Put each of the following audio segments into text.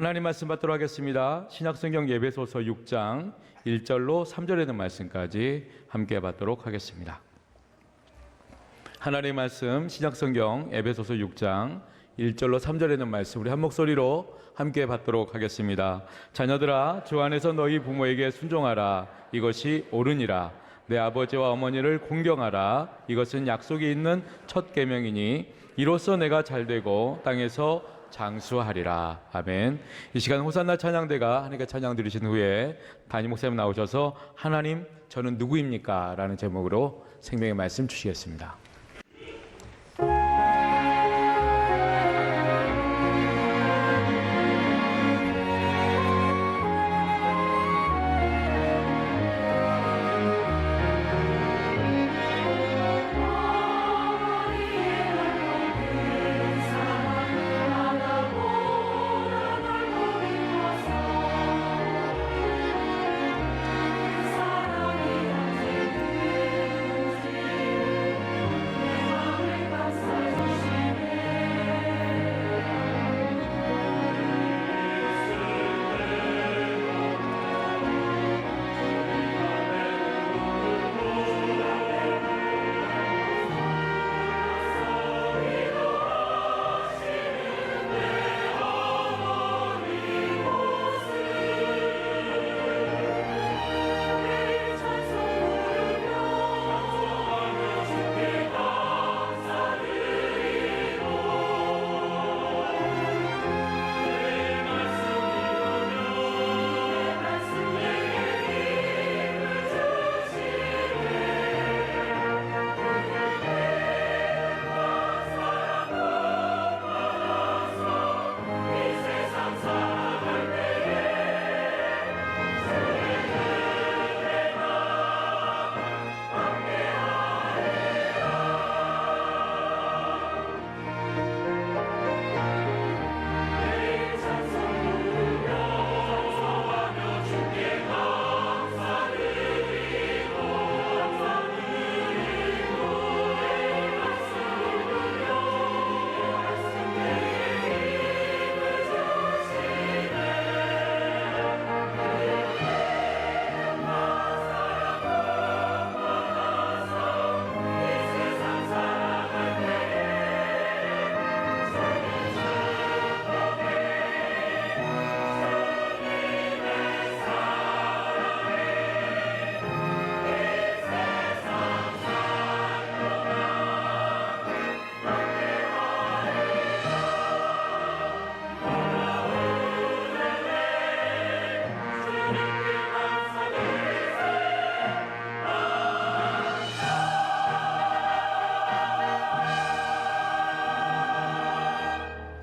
하나님 말씀 받도록 하겠습니다. 신약성경 에베소서 6장 1절로 3절에 있는 말씀까지 함께 받도록 하겠습니다. 하나님의 말씀 신약성경 에베소서 6장 1절로 3절에 있는 말씀 우리 한 목소리로 함께 받도록 하겠습니다. 자녀들아, 주 안에서 너희 부모에게 순종하라. 이것이 옳으니라. 내 아버지와 어머니를 공경하라. 이것은 약속이 있는 첫 계명이니 이로써 내가 잘되고 땅에서 장수하리라. 아멘. 이 시간 호산나 찬양대가 하나님께 찬양 드리신 후에 담임 목사님 나오셔서 하나님 저는 누구입니까? 라는 제목으로 생명의 말씀 주시겠습니다.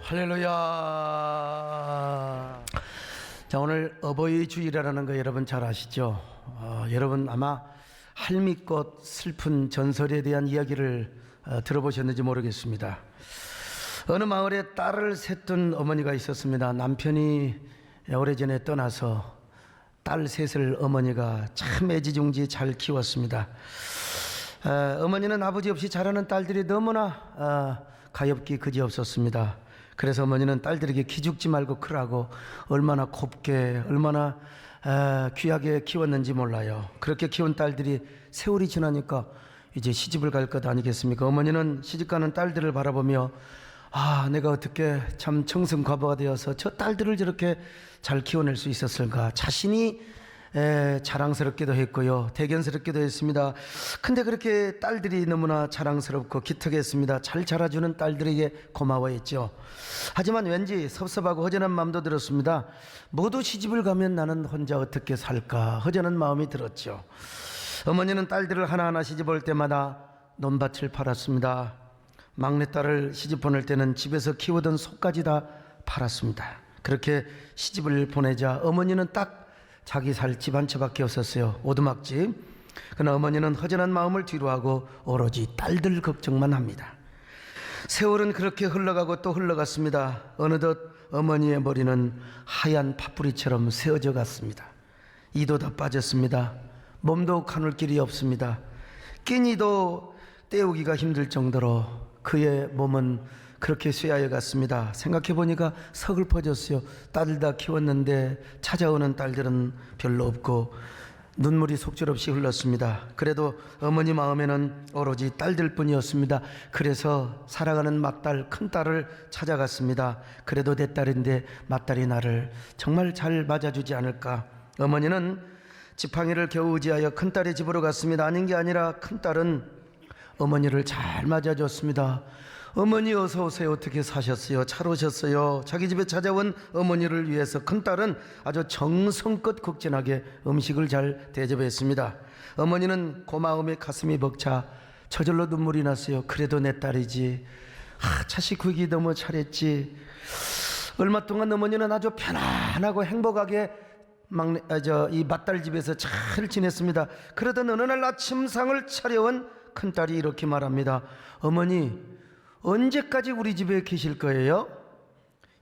할렐루야. 자, 오늘 어버이 주일이라는 거 여러분 잘 아시죠? 여러분 아마 할미꽃 슬픈 전설에 대한 이야기를 들어보셨는지 모르겠습니다. 어느 마을에 딸을 셋둔 어머니가 있었습니다. 남편이 오래전에 떠나서 딸 셋을 어머니가 참 애지중지 잘 키웠습니다. 어머니는 아버지 없이 자라는 딸들이 너무나 가엾기 그지없었습니다. 그래서 어머니는 딸들에게 기죽지 말고 크라고 얼마나 곱게 얼마나 귀하게 키웠는지 몰라요. 그렇게 키운 딸들이 세월이 지나니까 이제 시집을 갈 것 아니겠습니까? 어머니는 시집가는 딸들을 바라보며 내가 어떻게 참 청승과부가 되어서 저 딸들을 저렇게 잘 키워낼 수 있었을까 자신이 자랑스럽기도 했고요, 대견스럽기도 했습니다. 근데 그렇게 딸들이 너무나 자랑스럽고 기특했습니다. 잘 자라주는 딸들에게 고마워했죠. 하지만 왠지 섭섭하고 허전한 마음도 들었습니다. 모두 시집을 가면 나는 혼자 어떻게 살까 허전한 마음이 들었죠. 어머니는 딸들을 하나하나 시집 올 때마다 논밭을 팔았습니다. 막내딸을 시집 보낼 때는 집에서 키우던 소까지 다 팔았습니다. 그렇게 시집을 보내자 어머니는 딱 자기 살 집 한 채밖에 없었어요. 오두막집. 그러나 어머니는 허전한 마음을 뒤로하고 오로지 딸들 걱정만 합니다. 세월은 그렇게 흘러가고 또 흘러갔습니다. 어느덧 어머니의 머리는 하얀 파뿌리처럼 세어져 갔습니다. 이도 다 빠졌습니다. 몸도 가눌 길이 없습니다. 끼니도 때우기가 힘들 정도로 그의 몸은 그렇게 쇠하여 갔습니다. 생각해 보니까 서글퍼졌어요. 딸들 다 키웠는데 찾아오는 딸들은 별로 없고 눈물이 속절없이 흘렀습니다. 그래도 어머니 마음에는 오로지 딸들 뿐이었습니다. 그래서 사랑하는 맏딸, 큰딸을 찾아갔습니다. 그래도 내 딸인데 맏딸이 나를 정말 잘 맞아주지 않을까. 어머니는 지팡이를 겨우 의지하여 큰딸의 집으로 갔습니다. 아닌 게 아니라 큰딸은 어머니를 잘 맞아줬습니다. 어머니 어서 오세요. 어떻게 사셨어요? 잘 오셨어요? 자기 집에 찾아온 어머니를 위해서 큰딸은 아주 정성껏 극진하게 음식을 잘 대접했습니다. 어머니는 고마움에 가슴이 벅차 저절로 눈물이 났어요. 그래도 내 딸이지. 자식 크기 너무 잘했지. 얼마 동안 어머니는 아주 편안하고 행복하게 이 맏딸 집에서 잘 지냈습니다. 그러던 어느 날 아침상을 차려온 큰딸이 이렇게 말합니다. 어머니, 언제까지 우리 집에 계실 거예요?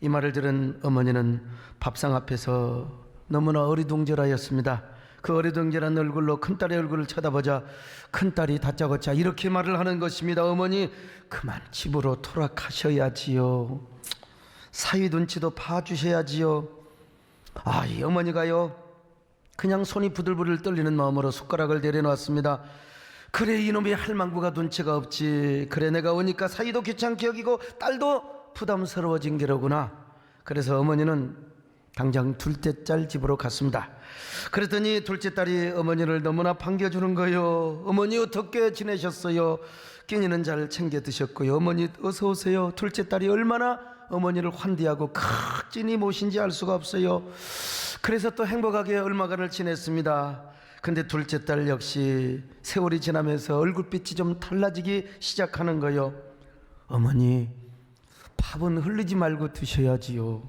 이 말을 들은 어머니는 밥상 앞에서 너무나 어리둥절하였습니다. 그 어리둥절한 얼굴로 큰딸의 얼굴을 쳐다보자 큰딸이 다짜고짜 이렇게 말을 하는 것입니다. 어머니, 그만 집으로 돌아가셔야지요. 사위 눈치도 봐주셔야지요. 이 어머니가요, 그냥 손이 부들부들 떨리는 마음으로 숟가락을 내려놓았습니다. 그래, 이놈의 할망구가 눈치가 없지. 그래, 내가 오니까 사이도 귀찮게 여기고 딸도 부담스러워진 게로구나. 그래서 어머니는 당장 둘째 딸 집으로 갔습니다. 그랬더니 둘째 딸이 어머니를 너무나 반겨주는 거예요. 어머니 어떻게 지내셨어요? 끼니는 잘 챙겨 드셨고요. 어머니 어서 오세요. 둘째 딸이 얼마나 어머니를 환대하고 극진히 모신지 알 수가 없어요. 그래서 또 행복하게 얼마간을 지냈습니다. 근데 둘째 딸 역시 세월이 지나면서 얼굴빛이 좀 달라지기 시작하는 거예요. 어머니, 밥은 흘리지 말고 드셔야지요.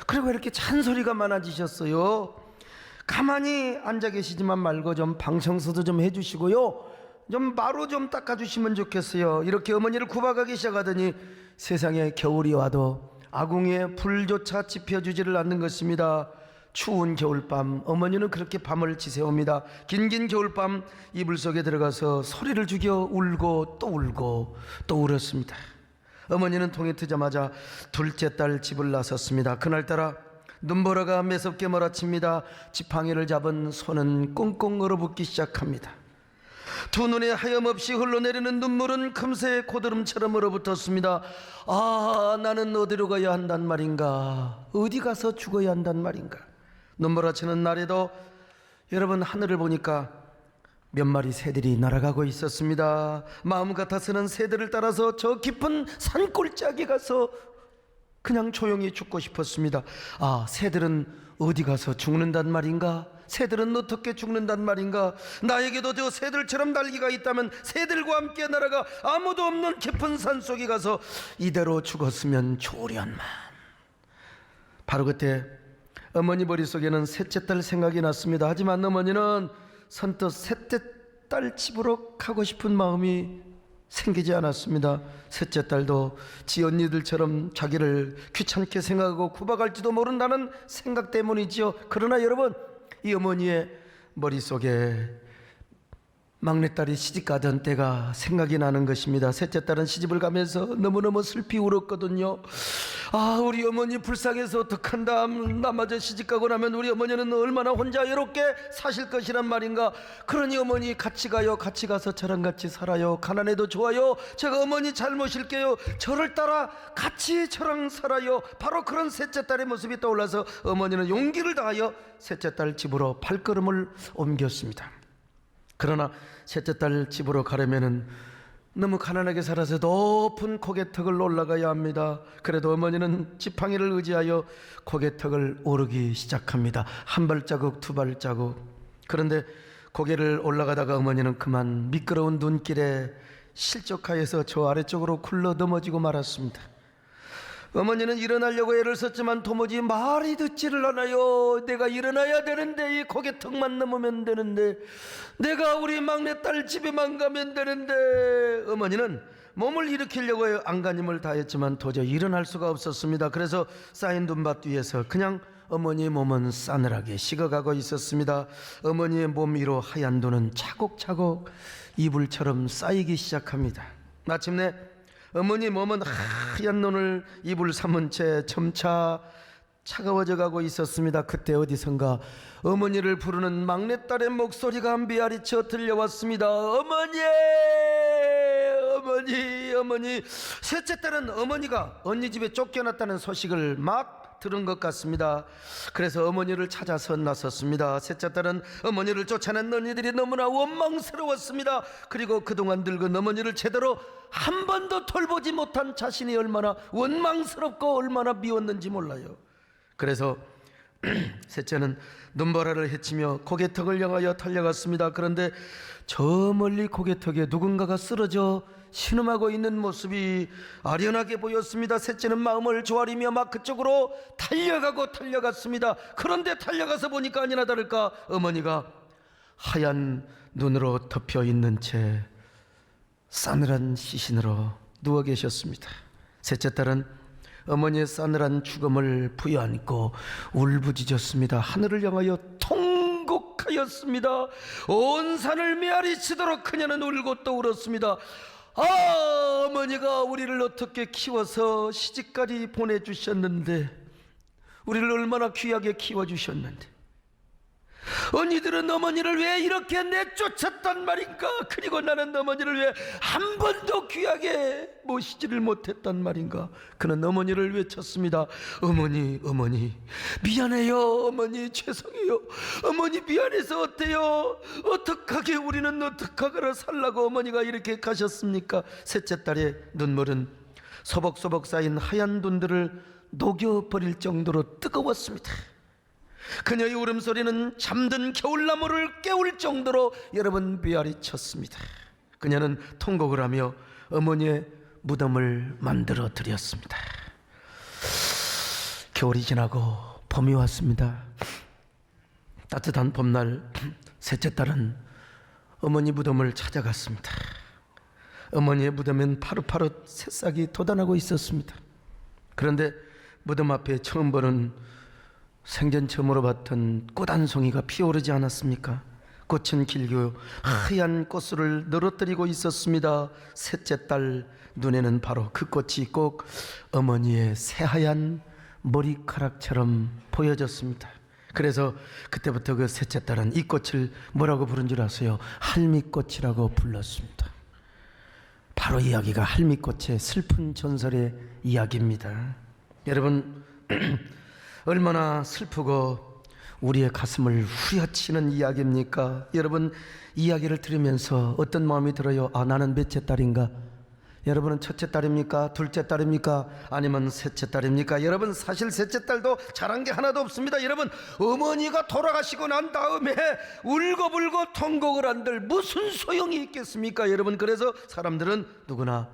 그리고 이렇게 잔소리가 많아지셨어요. 가만히 앉아 계시지만 말고 좀 방 청소도 좀 해주시고요. 좀 마루 좀 닦아주시면 좋겠어요. 이렇게 어머니를 구박하기 시작하더니 세상에 겨울이 와도 아궁이에 불조차 지펴주지를 않는 것입니다. 추운 겨울밤 어머니는 그렇게 밤을 지새웁니다. 긴긴 겨울밤 이불 속에 들어가서 소리를 죽여 울고 또 울었습니다. 어머니는 통에 트자마자 둘째 딸 집을 나섰습니다. 그날따라 눈보라가 매섭게 몰아칩니다. 지팡이를 잡은 손은 꽁꽁 얼어붙기 시작합니다. 두 눈에 하염없이 흘러내리는 눈물은 금세 고드름처럼 얼어붙었습니다. 나는 어디로 가야 한단 말인가? 어디 가서 죽어야 한단 말인가? 눈몰아치는 날에도 여러분 하늘을 보니까 몇 마리 새들이 날아가고 있었습니다. 마음 같아서는 새들을 따라서 저 깊은 산골짜기 가서 그냥 조용히 죽고 싶었습니다. 새들은 어디 가서 죽는단 말인가? 새들은 어떻게 죽는단 말인가? 나에게도 저 새들처럼 날개가 있다면 새들과 함께 날아가 아무도 없는 깊은 산속에 가서 이대로 죽었으면 좋으련만. 바로 그때 어머니 머릿속에는 셋째 딸 생각이 났습니다. 하지만 어머니는 선뜻 셋째 딸 집으로 가고 싶은 마음이 생기지 않았습니다. 셋째 딸도 지 언니들처럼 자기를 귀찮게 생각하고 구박할지도 모른다는 생각 때문이지요. 그러나 여러분, 이 어머니의 머릿속에 막내딸이 시집가던 때가 생각이 나는 것입니다. 셋째 딸은 시집을 가면서 너무너무 슬피 울었거든요. 우리 어머니 불쌍해서 어떡한다. 나마저 시집가고 나면 우리 어머니는 얼마나 혼자 외롭게 사실 것이란 말인가. 그러니 어머니 같이 가요. 같이 가서 저랑 같이 살아요. 가난해도 좋아요. 제가 어머니 잘 모실게요. 저를 따라 같이 저랑 살아요. 바로 그런 셋째 딸의 모습이 떠올라서 어머니는 용기를 다하여 셋째 딸 집으로 발걸음을 옮겼습니다. 그러나 셋째 딸 집으로 가려면은 너무 가난하게 살아서 높은 고개턱을 올라가야 합니다. 그래도 어머니는 지팡이를 의지하여 고개턱을 오르기 시작합니다. 한 발자국 두 발자국. 그런데 고개를 올라가다가 어머니는 그만 미끄러운 눈길에 실족하여서 저 아래쪽으로 굴러 넘어지고 말았습니다. 어머니는 일어나려고 애를 썼지만 도무지 말이 듣지를 않아요. 내가 일어나야 되는데, 이 고개턱만 넘으면 되는데, 내가 우리 막내딸 집에만 가면 되는데. 어머니는 몸을 일으키려고 안간힘을 다했지만 도저히 일어날 수가 없었습니다. 그래서 쌓인 눈밭 위에서 그냥 어머니의 몸은 싸늘하게 식어가고 있었습니다. 어머니의 몸 위로 하얀 눈은 차곡차곡 이불처럼 쌓이기 시작합니다. 마침내 어머니 몸은 하얀 눈을 입을 삼은 채 점차 차가워져 가고 있었습니다. 그때 어디선가 어머니를 부르는 막내딸의 목소리가 메아리쳐 들려왔습니다. 어머니, 어머니, 어머니. 셋째 딸은 어머니가 언니 집에 쫓겨났다는 소식을 막 들은 것 같습니다. 그래서 어머니를 찾아서 나섰습니다. 셋째 딸은 어머니를 쫓아낸 언니들이 너무나 원망스러웠습니다. 그리고 그동안 늙은 어머니를 제대로 한 번도 돌보지 못한 자신이 얼마나 원망스럽고 얼마나 미웠는지 몰라요. 그래서 셋째는 눈보라를 헤치며 고개턱을 향하여 달려갔습니다. 그런데 저 멀리 고개턱에 누군가가 쓰러져 신음하고 있는 모습이 아련하게 보였습니다. 셋째는 마음을 조아리며 막 그쪽으로 달려갔습니다. 그런데 달려가서 보니까 아니나 다를까 어머니가 하얀 눈으로 덮여 있는 채 싸늘한 시신으로 누워 계셨습니다. 셋째 딸은 어머니의 싸늘한 죽음을 부여안고 울부짖었습니다. 하늘을 향하여 통곡하였습니다. 온 산을 메아리치도록 그녀는 울고 또 울었습니다. 아, 어머니가 우리를 어떻게 키워서 시집까지 보내주셨는데, 우리를 얼마나 귀하게 키워주셨는데, 언니들은 어머니를 왜 이렇게 내쫓았단 말인가? 그리고 나는 어머니를 왜 한 번도 귀하게 모시지를 못했단 말인가? 그는 어머니를 외쳤습니다. 어머니, 어머니, 미안해요. 어머니, 죄송해요. 어머니, 미안해서 어때요? 어떡하게 우리는 어떡하거나 살라고 어머니가 이렇게 가셨습니까? 셋째 딸의 눈물은 소복소복 쌓인 하얀 눈들을 녹여버릴 정도로 뜨거웠습니다. 그녀의 울음소리는 잠든 겨울나무를 깨울 정도로 여러분 메아리쳤습니다. 그녀는 통곡을 하며 어머니의 무덤을 만들어 드렸습니다. 겨울이 지나고 봄이 왔습니다. 따뜻한 봄날 셋째 딸은 어머니 무덤을 찾아갔습니다. 어머니의 무덤엔 파릇파릇 새싹이 돋아나고 있었습니다. 그런데 무덤 앞에 처음 보는 생전 처음으로 봤던 꽃 한 송이가 피어오르지 않았습니까? 꽃은 길고 하얀 꽃을 늘어뜨리고 있었습니다. 셋째 딸 눈에는 바로 그 꽃이 꼭 어머니의 새하얀 머리카락처럼 보여졌습니다. 그래서 그때부터 그 셋째 딸은 이 꽃을 뭐라고 부른 줄 아세요? 할미꽃이라고 불렀습니다. 바로 이야기가 할미꽃의 슬픈 전설의 이야기입니다. 여러분, 얼마나 슬프고 우리의 가슴을 후려치는 이야기입니까? 여러분, 이야기를 들으면서 어떤 마음이 들어요? 아, 나는 몇째 딸인가? 여러분은 첫째 딸입니까? 둘째 딸입니까? 아니면 셋째 딸입니까? 여러분, 사실 셋째 딸도 잘한 게 하나도 없습니다. 여러분, 어머니가 돌아가시고 난 다음에 울고불고 통곡을 한들 무슨 소용이 있겠습니까? 여러분, 그래서 사람들은 누구나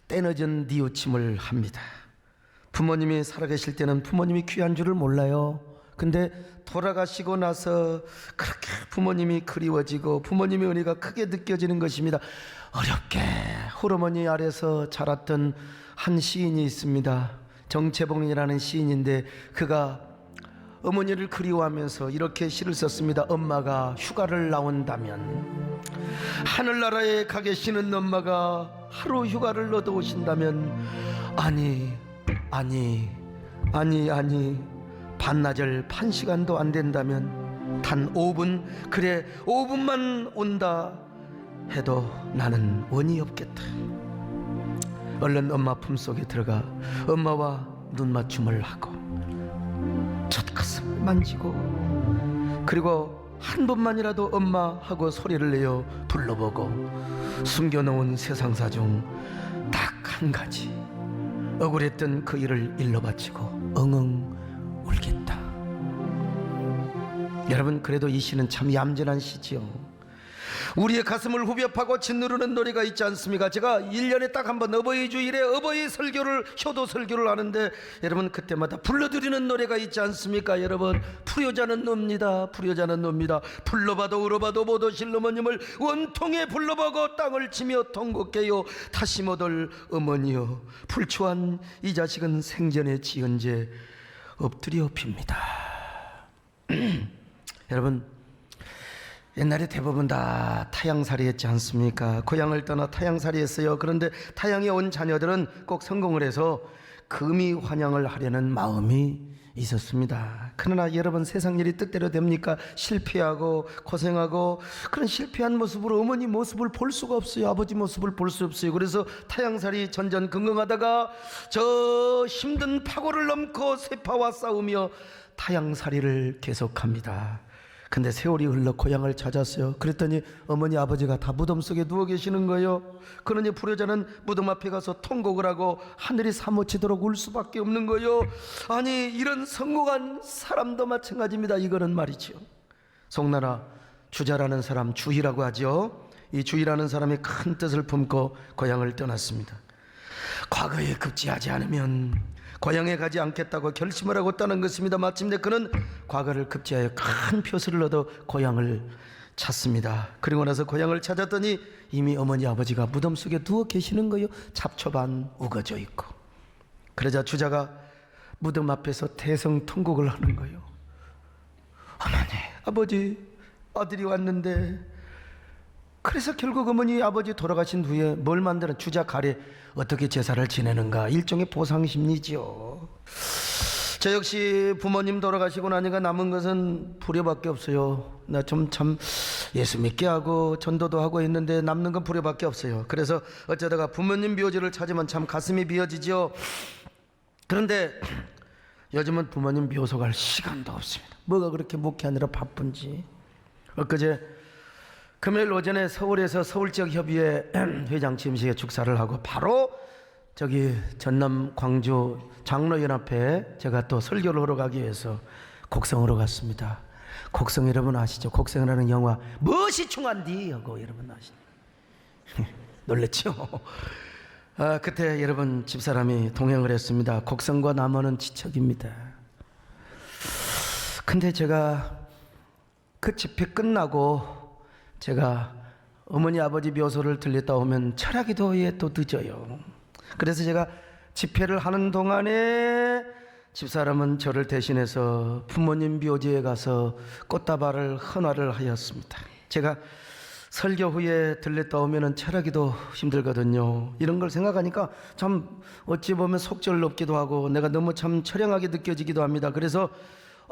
때늦은 뉘우침을 합니다. 부모님이 살아계실 때는 부모님이 귀한 줄을 몰라요. 근데 돌아가시고 나서 그렇게 부모님이 그리워지고 부모님의 은혜가 크게 느껴지는 것입니다. 어렵게 홀어머니 아래서 자랐던 한 시인이 있습니다. 정채봉이라는 시인인데 그가 어머니를 그리워하면서 이렇게 시를 썼습니다. 엄마가 휴가를 나온다면, 하늘나라에 가 계시는 엄마가 하루 휴가를 얻어 오신다면, 아니 반나절 1시간도 안 된다면 단 5분, 그래 5분만 온다 해도 나는 원이 없겠다. 얼른 엄마 품속에 들어가 엄마와 눈맞춤을 하고 젖가슴을 만지고, 그리고 한 번만이라도 엄마 하고 소리를 내어 불러보고 숨겨놓은 세상사 중 딱 한 가지, 억울했던 그 일을 일러 바치고 엉엉 울겠다. 여러분, 그래도 이 시는 참 얌전한 시지요. 우리의 가슴을 후벼 파고 짓누르는 노래가 있지 않습니까? 제가 1년에 딱 한 번 어버이 주일에 어버이 설교를, 효도 설교를 하는데 여러분, 그때마다 불러드리는 노래가 있지 않습니까? 여러분, 불효자는 놉니다. 불효자는 놉니다. 불러봐도 울어봐도 못 오실 어머님을 원통에 불러보고 땅을 치며 통곡해요. 다시 못 올 어머니여, 불초한 이 자식은 생전에 지은 죄 엎드려 빕니다. 여러분, 옛날에 대부분 다 타향살이 했지 않습니까? 고향을 떠나 타향살이 했어요. 그런데 타향에 온 자녀들은 꼭 성공을 해서 금이 환영을 하려는 마음이 있었습니다. 그러나 여러분, 세상 일이 뜻대로 됩니까? 실패하고 고생하고 그런 실패한 모습으로 어머니 모습을 볼 수가 없어요. 아버지 모습을 볼 수 없어요. 그래서 타향살이 전전긍긍하다가 저 힘든 파고를 넘고 세파와 싸우며 타향살이를 계속합니다. 근데 세월이 흘러 고향을 찾았어요. 그랬더니 어머니 아버지가 다 무덤 속에 누워 계시는 거예요. 그러니 불효자는 무덤 앞에 가서 통곡을 하고 하늘이 사무치도록 울 수밖에 없는 거예요. 아니, 이런 성공한 사람도 마찬가지입니다. 이거는 말이죠, 송나라 주자라는 사람, 주희라고 하죠. 이 주희라는 사람이 큰 뜻을 품고 고향을 떠났습니다. 과거에 급제하지 않으면 고향에 가지 않겠다고 결심을 하고 떠난 것입니다. 마침내 그는 과거를 급제하여 큰 표시를 얻어 고향을 찾습니다. 그리고 나서 고향을 찾았더니 이미 어머니 아버지가 무덤 속에 누워 계시는 거예요. 잡초반 우거져 있고. 그러자 주자가 무덤 앞에서 대성통곡을 하는 거예요. 어머니 아버지, 아들이 왔는데. 그래서 결국 어머니 아버지 돌아가신 후에 뭘 만드는, 주자 가래 어떻게 제사를 지내는가, 일종의 보상심리지요. 저 역시 부모님 돌아가시고 나니까 남은 것은 불효밖에 없어요. 나 좀 참 예수 믿게 하고 전도도 하고 있는데 남는 건 불효밖에 없어요. 그래서 어쩌다가 부모님 묘지를 찾으면 참 가슴이 비어지죠. 그런데 요즘은 부모님 묘소 갈 시간도 없습니다. 뭐가 그렇게 목회하느라 바쁜지. 엊그제 금요일 오전에 서울에서 서울지역협의회 회장 취임식에 축사를 하고 바로 저기 전남 광주 장로연합회에 제가 또 설교를 하러 가기 위해서 곡성으로 갔습니다. 곡성 여러분 아시죠? 곡성이라는 영화 무엇이 충한디 하고 여러분 아시죠? 놀랬죠? 그때 여러분 집사람이 동행을 했습니다. 곡성과 남원은 지척입니다. 근데 제가 그 집회 끝나고 제가 어머니 아버지 묘소를 들렸다 오면 철야기도에 또 늦어요. 그래서 제가 집회를 하는 동안에 집사람은 저를 대신해서 부모님 묘지에 가서 꽃다발을 헌화를 하였습니다. 제가 설교 후에 들렸다 오면 철야기도 힘들거든요. 이런 걸 생각하니까 참 어찌 보면 속절롭기도 하고 내가 너무 참 처량하게 느껴지기도 합니다. 그래서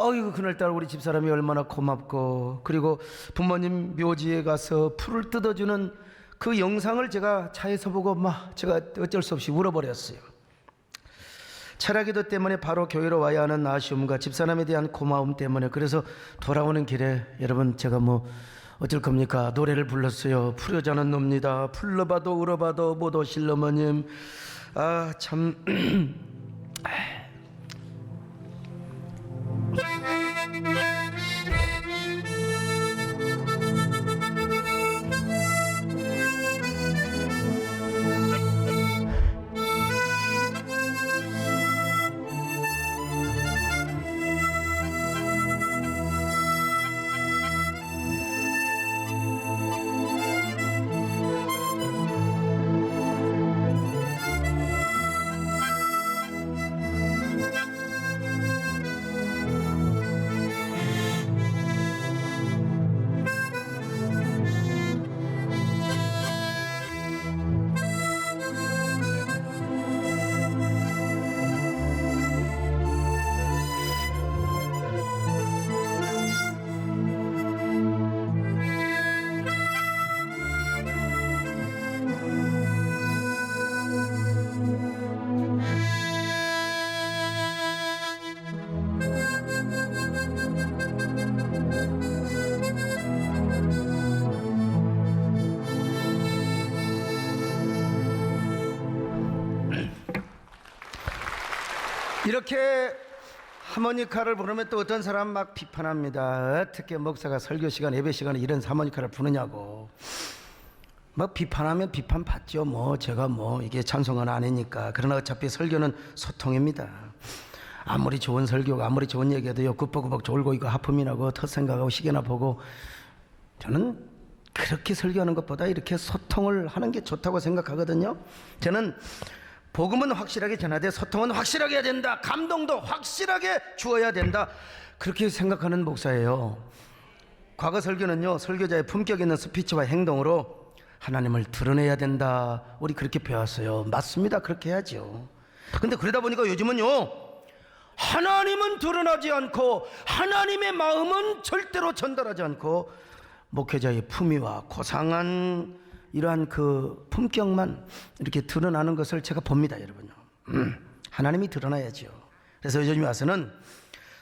어이구, 그날따라 우리 집사람이 얼마나 고맙고, 그리고 부모님 묘지에 가서 풀을 뜯어주는 그 영상을 제가 차에서 보고 막 제가 어쩔 수 없이 울어버렸어요. 철야기도 때문에 바로 교회로 와야 하는 아쉬움과 집사람에 대한 고마움 때문에. 그래서 돌아오는 길에 여러분 제가 뭐 어쩔 겁니까? 노래를 불렀어요. 풀효자는 놉니다. 불러봐도 울어봐도 못 오실 어머님. 아 참. 이렇게 하모니카를 부르면 또 어떤 사람 막 비판합니다. 어떻게 목사가 설교 시간, 예배 시간에 이런 하모니카를 부르냐고. 뭐 비판하면 비판 받죠. 뭐 제가 뭐 이게 찬송은 아니니까. 그러나 어차피 설교는 소통입니다. 아무리 좋은 설교가, 아무리 좋은 얘기해도요, 굽벅굽벅 졸고 이거 하품이나고 텃생각하고 시계나 보고, 저는 그렇게 설교하는 것보다 이렇게 소통을 하는 게 좋다고 생각하거든요. 저는 복음은 확실하게 전하되 소통은 확실하게 해야 된다. 감동도 확실하게 주어야 된다. 그렇게 생각하는 목사예요. 과거 설교는요, 설교자의 품격 있는 스피치와 행동으로 하나님을 드러내야 된다, 우리 그렇게 배웠어요. 맞습니다. 그렇게 해야죠. 근데 그러다 보니까 요즘은요, 하나님은 드러나지 않고 하나님의 마음은 절대로 전달하지 않고 목회자의 품위와 고상한 이러한 그 품격만 이렇게 드러나는 것을 제가 봅니다, 여러분요. 하나님이 드러나야죠. 그래서 요즘 와서는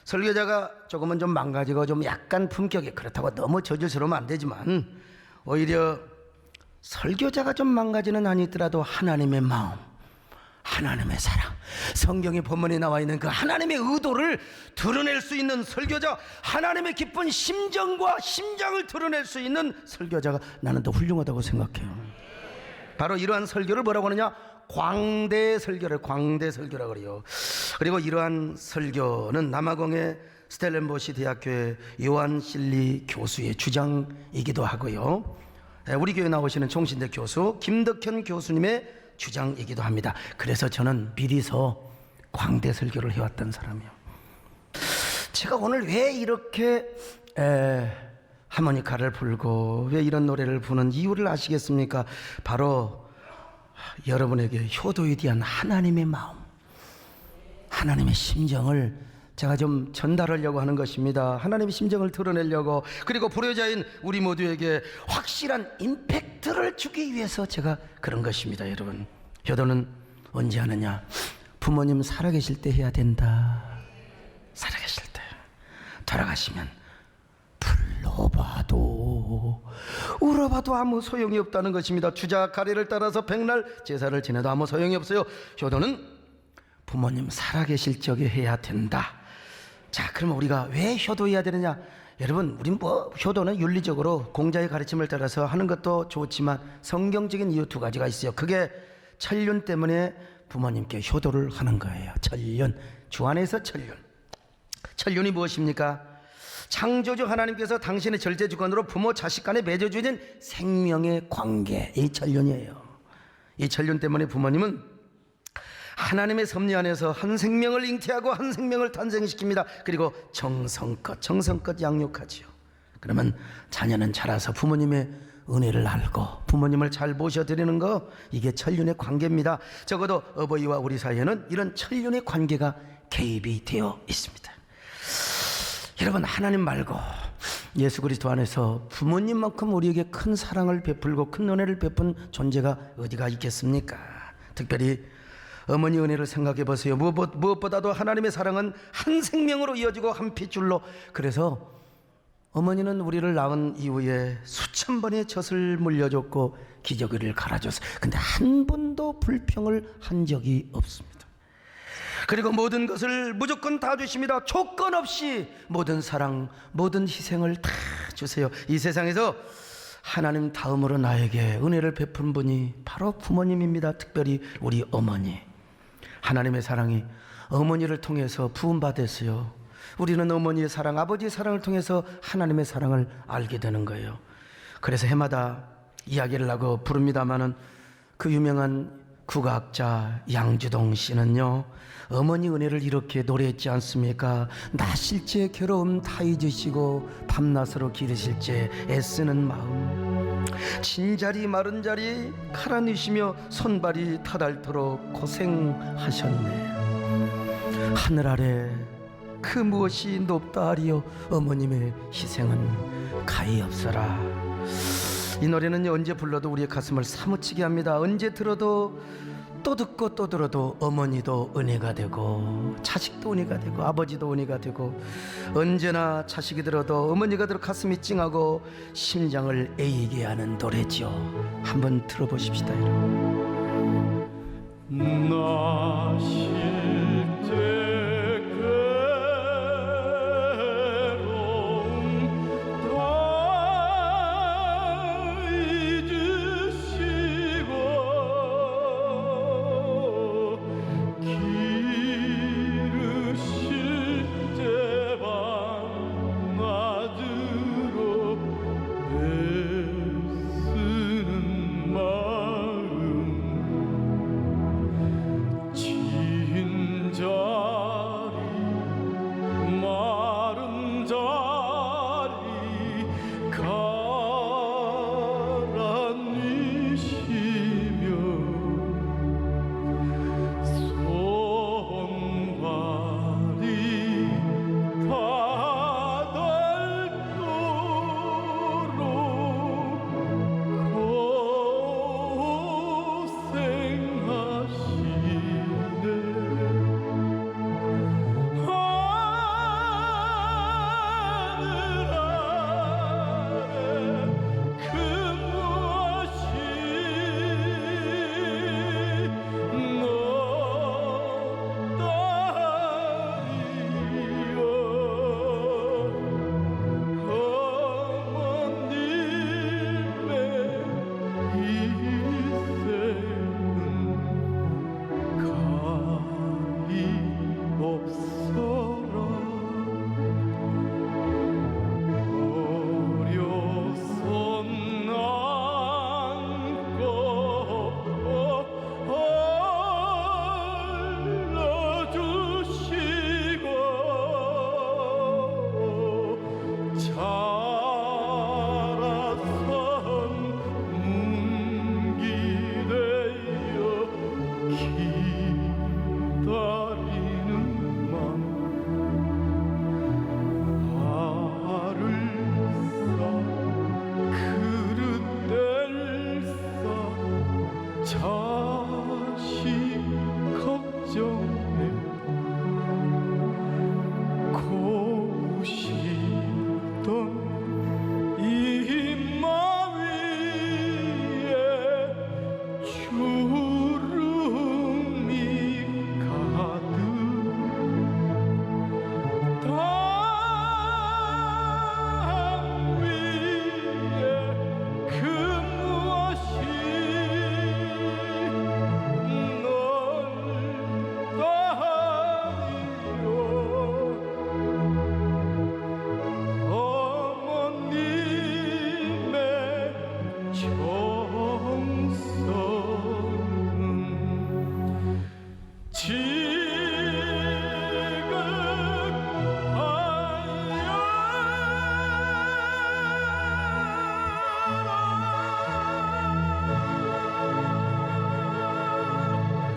설교자가 조금은 좀 망가지고 좀 약간 품격이, 그렇다고 너무 저질스러우면 안 되지만 오히려 설교자가 좀 망가지는 아니더라도 하나님의 마음, 하나님의 사랑, 성경의 본문에 나와 있는 그 하나님의 의도를 드러낼 수 있는 설교자, 하나님의 기쁜 심정과 심장을 드러낼 수 있는 설교자가 나는 더 훌륭하다고 생각해요. 바로 이러한 설교를 뭐라고 하느냐? 광대 설교를 광대 설교라고 그래요. 그리고 이러한 설교는 남아공의 스텔렌보시 대학교의 요한 실리 교수의 주장이기도 하고요, 우리 교회 나오시는 총신대 교수 김덕현 교수님의 주장이기도 합니다. 그래서 저는 미리서 광대 설교를 해왔던 사람이에요. 제가 오늘 왜 이렇게 하모니카를 불고 왜 이런 노래를 부는 이유를 아시겠습니까? 바로 여러분에게 효도에 대한 하나님의 마음, 하나님의 심정을 제가 좀 전달하려고 하는 것입니다. 하나님의 심정을 드러내려고, 그리고 불효자인 우리 모두에게 확실한 임팩트를 주기 위해서 제가 그런 것입니다. 여러분, 효도는 언제 하느냐? 부모님 살아계실 때 해야 된다. 살아계실 때. 돌아가시면 불러봐도 울어봐도 아무 소용이 없다는 것입니다. 주작 가래를 따라서 백날 제사를 지내도 아무 소용이 없어요. 효도는 부모님 살아계실 적에 해야 된다. 자, 그러면 우리가 왜 효도해야 되느냐? 여러분, 우린 효도는 윤리적으로 공자의 가르침을 따라서 하는 것도 좋지만 성경적인 이유 두 가지가 있어요. 그게 천륜 때문에 부모님께 효도를 하는 거예요. 천륜, 주 안에서 천륜. 천륜이 무엇입니까? 창조주 하나님께서 당신의 절대주권으로 부모 자식 간에 맺어주는 생명의 관계, 이 천륜이에요. 이 천륜 때문에 부모님은 하나님의 섭리 안에서 한 생명을 잉태하고 한 생명을 탄생시킵니다. 그리고 정성껏 양육하지요. 그러면 자녀는 자라서 부모님의 은혜를 알고 부모님을 잘 모셔드리는 거, 이게 천륜의 관계입니다. 적어도 어버이와 우리 사이에는 이런 천륜의 관계가 개입이 되어 있습니다. 여러분, 하나님 말고 예수 그리스도 안에서 부모님만큼 우리에게 큰 사랑을 베풀고 큰 은혜를 베푼 존재가 어디가 있겠습니까? 특별히 어머니 은혜를 생각해 보세요. 무엇보다도 하나님의 사랑은 한 생명으로 이어지고 한 핏줄로. 그래서 어머니는 우리를 낳은 이후에 수천 번의 젖을 물려줬고 기저귀를 갈아줬어요. 근데 한 번도 불평을 한 적이 없습니다. 그리고 모든 것을 무조건 다 주십니다. 조건 없이 모든 사랑, 모든 희생을 다 주세요. 이 세상에서 하나님 다음으로 나에게 은혜를 베푼 분이 바로 부모님입니다. 특별히 우리 어머니. 하나님의 사랑이 어머니를 통해서 부음받았어요. 우리는 어머니의 사랑, 아버지의 사랑을 통해서 하나님의 사랑을 알게 되는 거예요. 그래서 해마다 이야기를 하고 부릅니다마는 그 유명한 국악자 양주동 씨는요, 어머니 은혜를 이렇게 노래했지 않습니까? 나실제 괴로움 다 잊으시고 밤낮으로 기르실제 애쓰는 마음, 진자리 마른 자리 갈아넣으시며 손발이 타닳도록 고생하셨네. 하늘 아래 그 무엇이 높다 하리요, 어머님의 희생은 가히 없어라. 이 노래는 언제 불러도 우리의 가슴을 사무치게 합니다. 언제 들어도 또 듣고 또 들어도 어머니도 은혜가 되고 자식도 은혜가 되고 아버지도 은혜가 되고, 언제나 자식이 들어도 어머니가 들어 가슴이 찡하고 심장을 애이게 하는 노래죠. 한번 들어보십시다. 나 실제 진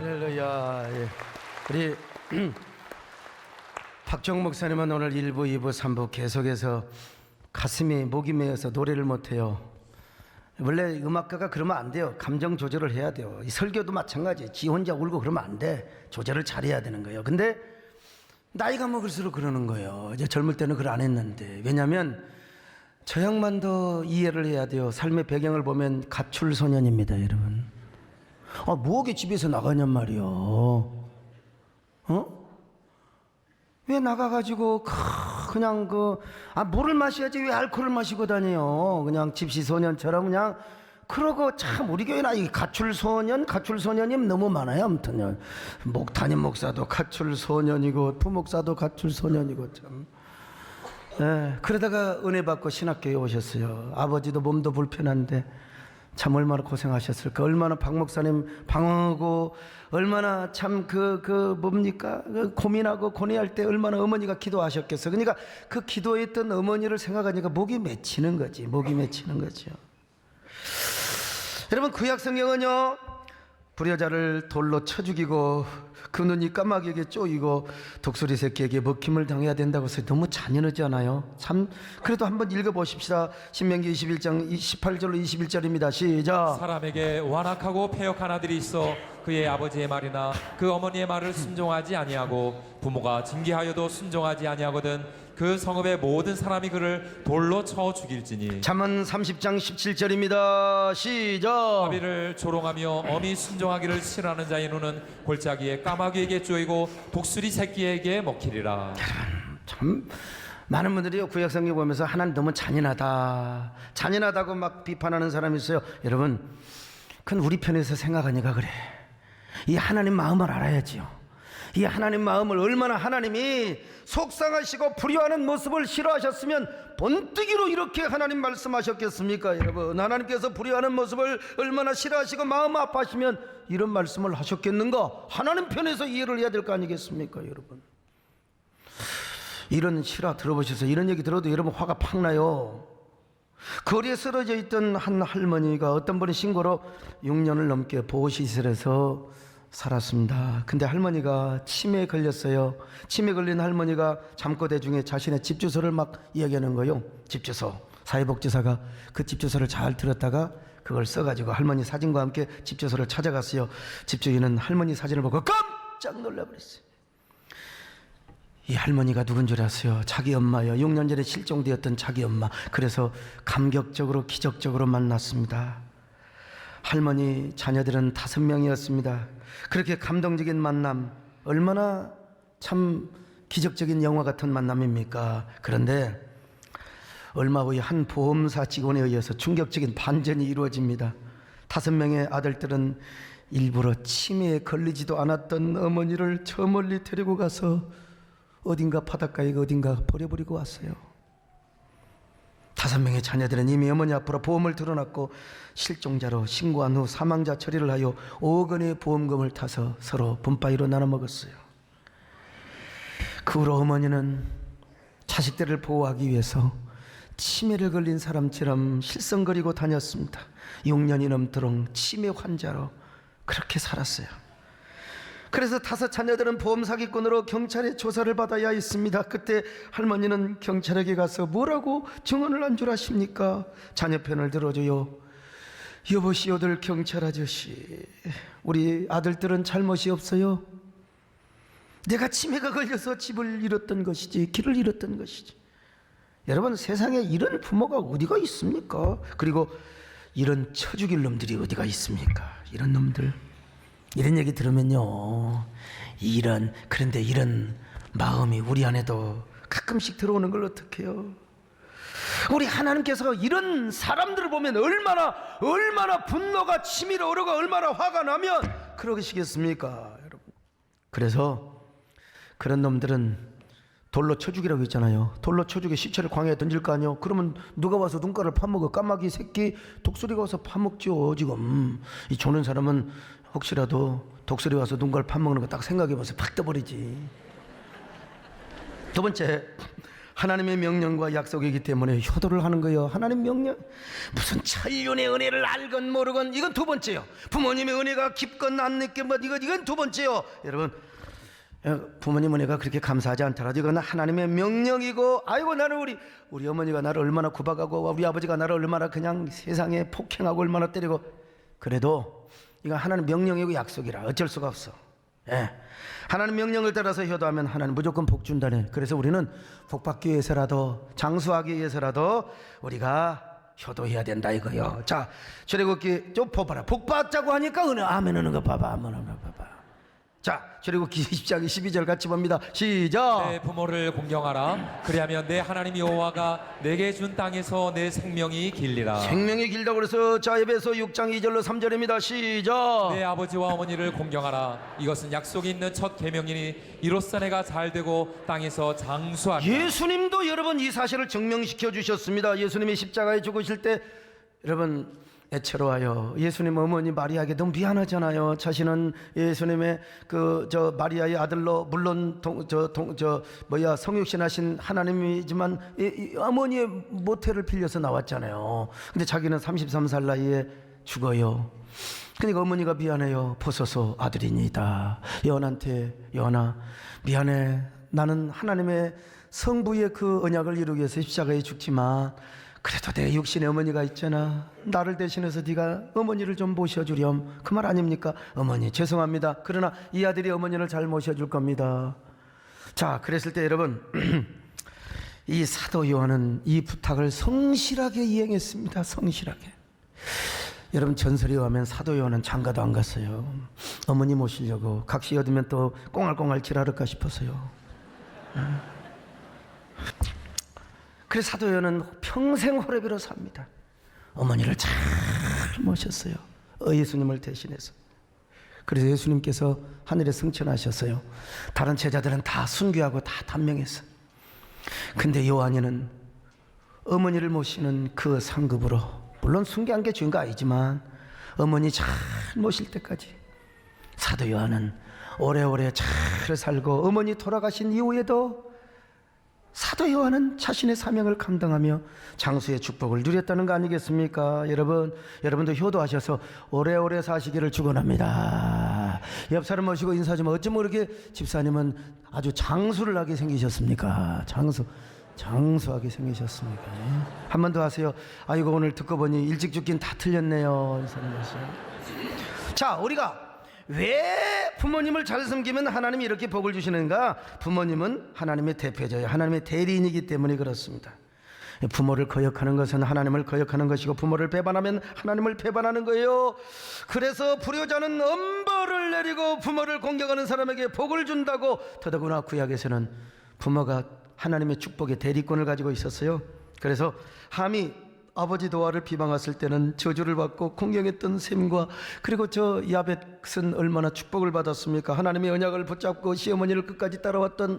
할렐루야. 예. 우리 박정 목사님은 오늘 1부, 2부, 3부 계속해서 가슴이 목이 메어서 노래를 못해요. 원래 음악가가 그러면 안 돼요. 감정 조절을 해야 돼요. 이 설교도 마찬가지예요. 지 혼자 울고 그러면 안 돼. 조절을 잘해야 되는 거예요. 근데 나이가 먹을수록 그러는 거예요. 이제 젊을 때는 그걸 안 했는데. 왜냐하면 저 양반도 이해를 해야 돼요. 삶의 배경을 보면 가출소년입니다, 여러분. 뭐하게 집에서 나가냔 말이요. 왜 나가가지고 그냥 물을 마셔야지 왜 알코올을 마시고 다녀요. 그냥 집시소년처럼 그냥 그러고 참 우리 교회나 이 가출소년이 너무 많아요. 아무튼요. 담임 목사도 가출소년이고 부목사도 가출소년이고 참. 예, 그러다가 은혜 받고 신학교에 오셨어요. 아버지도 몸도 불편한데 참 얼마나 고생하셨을까. 얼마나 박 목사님 방황하고 얼마나 참 고민하고 고뇌할 때 얼마나 어머니가 기도하셨겠어. 그러니까 그 기도했던 어머니를 생각하니까 목이 맺히는 거지. 목이 맺히는 거죠. 여러분 구약 성경은요 불효자를 돌로 쳐 죽이고 그 눈이 까마귀에게 쪼이고 독수리 새끼에게 먹힘을 당해야 된다고 해서 너무 잔인하지 않아요? 참 그래도 한번 읽어보십시다. 신명기 21장 18절로 21절입니다. 시작. 사람에게 완악하고 패역한 아들이 있어 그의 아버지의 말이나 그 어머니의 말을 순종하지 아니하고 부모가 징계하여도 순종하지 아니하거든 그 성읍의 모든 사람이 그를 돌로 쳐 죽일지니. 잠언 30장 17절입니다. 시작. 아비를 조롱하며 어미 순종하기를 싫어하는 자의 눈은 골짜기에 까마귀에게 쪼이고 독수리 새끼에게 먹히리라. 참 많은 분들이 구약성경 보면서 하나님 너무 잔인하다고 막 비판하는 사람이 있어요. 여러분 그건 우리 편에서 생각하니까 그래. 이 하나님 마음을 알아야지요. 이 하나님 마음을 얼마나 하나님이 속상하시고 불효하는 모습을 싫어하셨으면 번뜩이로 이렇게 하나님 말씀하셨겠습니까? 여러분 하나님께서 불효하는 모습을 얼마나 싫어하시고 마음 아파하시면 이런 말씀을 하셨겠는가? 하나님 편에서 이해를 해야 될 거 아니겠습니까? 여러분 이런 실화 들어보셔서 이런 얘기 들어도 여러분 화가 팍 나요. 거리에 쓰러져 있던 한 할머니가 어떤 분이 신고로 6년을 넘게 보호시설에서 살았습니다. 근데 할머니가 치매에 걸렸어요. 치매 걸린 할머니가 잠꼬대 중에 자신의 집 주소를 막 이야기하는 거예요. 집 주소. 사회복지사가 그 집 주소를 잘 들었다가 그걸 써가지고 할머니 사진과 함께 집 주소를 찾아갔어요. 집주인은 할머니 사진을 보고 깜짝 놀라버렸어요. 이 할머니가 누군 줄 아세요? 자기 엄마요. 6년 전에 실종되었던 자기 엄마. 그래서 감격적으로 기적적으로 만났습니다. 할머니 자녀들은 5명이었습니다. 그렇게 감동적인 만남, 얼마나 참 기적적인 영화 같은 만남입니까? 그런데 얼마 후에 한 보험사 직원에 의해서 충격적인 반전이 이루어집니다. 5명의 아들들은 일부러 치매에 걸리지도 않았던 어머니를 저 멀리 데리고 가서 어딘가 바닷가에 어딘가 버려버리고 왔어요. 5명의 자녀들은 이미 어머니 앞으로 보험을 들어놨고 실종자로 신고한 후 사망자 처리를 하여 5억 원의 보험금을 타서 서로 분바위로 나눠 먹었어요. 그 후로 어머니는 자식들을 보호하기 위해서 치매를 걸린 사람처럼 실성거리고 다녔습니다. 6년이 넘도록 치매 환자로 그렇게 살았어요. 그래서 5 자녀들은 보험 사기꾼으로 경찰에 조사를 받아야 했습니다. 그때 할머니는 경찰에게 가서 뭐라고 증언을 한 줄 아십니까? 자녀 편을 들어줘요. 여보시오들 경찰 아저씨, 우리 아들들은 잘못이 없어요. 내가 치매가 걸려서 집을 잃었던 것이지, 길을 잃었던 것이지. 여러분 세상에 이런 부모가 어디가 있습니까? 그리고 이런 쳐 죽일 놈들이 어디가 있습니까? 이런 놈들. 이런 얘기 들으면요, 그런데 이런 마음이 우리 안에도 가끔씩 들어오는 걸 어떡해요? 우리 하나님께서 이런 사람들을 보면 얼마나 분노가 치밀어 오르고 얼마나 화가 나면 그러시겠습니까, 여러분? 그래서 그런 놈들은 돌로 쳐 죽이라고 했잖아요. 돌로 쳐 죽여 시체를 광야에 던질 거 아니요. 그러면 누가 와서 눈가를 파먹어? 까마귀 새끼 독수리가 와서 파먹죠. 지금 이 조는 사람은 혹시라도 독수리 와서 눈가를 파먹는 거 딱 생각해보세요. 팍 떠버리지. 두 번째, 하나님의 명령과 약속이기 때문에 효도를 하는 거예요. 하나님 명령, 무슨 천륜의 은혜를 알건 모르건, 이건 두 번째요. 부모님의 은혜가 깊건 안 깊건, 이건 두 번째요. 여러분, 부모님 은혜가 그렇게 감사하지 않더라도 이건 하나님의 명령이고, 아이고 나는 우리 어머니가 나를 얼마나 구박하고 우리 아버지가 나를 얼마나 그냥 세상에 폭행하고 얼마나 때리고, 그래도 이건 하나님 명령이고 약속이라 어쩔 수가 없어. 예. 하나님 명령을 따라서 효도하면 하나님 무조건 복 준다네. 그래서 우리는 복 받기 위해서라도, 장수하기 위해서라도 우리가 효도해야 된다 이거요. 자, 출애굽기 좀 봐봐라. 복 받자고 하니까 은혜 아멘 하는 거 봐봐. 아멘 하는 거 봐봐. 자, 출애굽기 20장 12절 같이 봅니다. 시작. 내 부모를 공경하라. 그리하면 내 하나님 여호와가 내게 준 땅에서 내 생명이 길리라. 생명이 길다고 그래서, 자, 에베소 6장 2절로 3절입니다. 시작. 내 아버지와 어머니를 공경하라. 이것은 약속이 있는 첫 계명이니 이로써 내가 잘되고 땅에서 장수하리라. 예수님도 여러분 이 사실을 증명시켜 주셨습니다. 예수님이 십자가에 죽으실 때 여러분 애처로워요. 예수님 어머니 마리아에게 너무 미안하잖아요. 자신은 예수님의 저 마리아의 아들로, 물론 성육신하신 하나님이지만 이 어머니의 모태를 빌려서 나왔잖아요. 근데 자기는 33살 나이에 죽어요. 그러니까 어머니가 미안해요. 보소서 아들이니다. 요한한테, 요한아 미안해. 나는 하나님의 성부의 그 언약을 이루기 위해서 십자가에 죽지만 그래도 내 육신의 어머니가 있잖아. 나를 대신해서 네가 어머니를 좀 모셔주렴. 그 말 아닙니까? 어머니 죄송합니다. 그러나 이 아들이 어머니를 잘 모셔줄 겁니다. 자, 그랬을 때 여러분 이 사도 요한은 이 부탁을 성실하게 이행했습니다. 성실하게. 여러분 전설에 의하면 사도 요한은 장가도 안 갔어요. 어머니 모시려고. 각시 얻으면 또 꽁알꽁알 지랄할까 싶어서요. 그래서 사도 요한은 평생 호레비로 삽니다. 어머니를 잘 모셨어요. 예수님을 대신해서. 그래서 예수님께서 하늘에 승천하셨어요. 다른 제자들은 다 순교하고 다 단명했어요. 근데 요한이는 어머니를 모시는 그 상급으로, 물론 순교한 게 죄가 아니지만 어머니 잘 모실 때까지 사도 요한은 오래오래 잘 살고, 어머니 돌아가신 이후에도 사도 요한은 자신의 사명을 감당하며 장수의 축복을 누렸다는 거 아니겠습니까? 여러분도 효도하셔서 오래오래 사시기를 축원합니다. 옆 사람 모시고 인사 좀. 어쩜 그렇게 집사님은 아주 장수를 하게 생기셨습니까? 장수하게 생기셨습니까? 한 번 더 하세요. 아이고 오늘 듣고 보니 일찍 죽긴 다 틀렸네요. 인사님 하세요. 자, 우리가 왜 부모님을 잘 섬기면 하나님이 이렇게 복을 주시는가? 부모님은 하나님의 대표자예요. 하나님의 대리인이기 때문에 그렇습니다. 부모를 거역하는 것은 하나님을 거역하는 것이고, 부모를 배반하면 하나님을 배반하는 거예요. 그래서 불효자는 엄벌을 내리고 부모를 공경하는 사람에게 복을 준다고. 더더구나 구약에서는 부모가 하나님의 축복의 대리권을 가지고 있었어요. 그래서 함이 아버지 노아를 비방했을 때는 저주를 받고 공경했던 셈과, 그리고 저 야벳은 얼마나 축복을 받았습니까? 하나님의 언약을 붙잡고 시어머니를 끝까지 따라왔던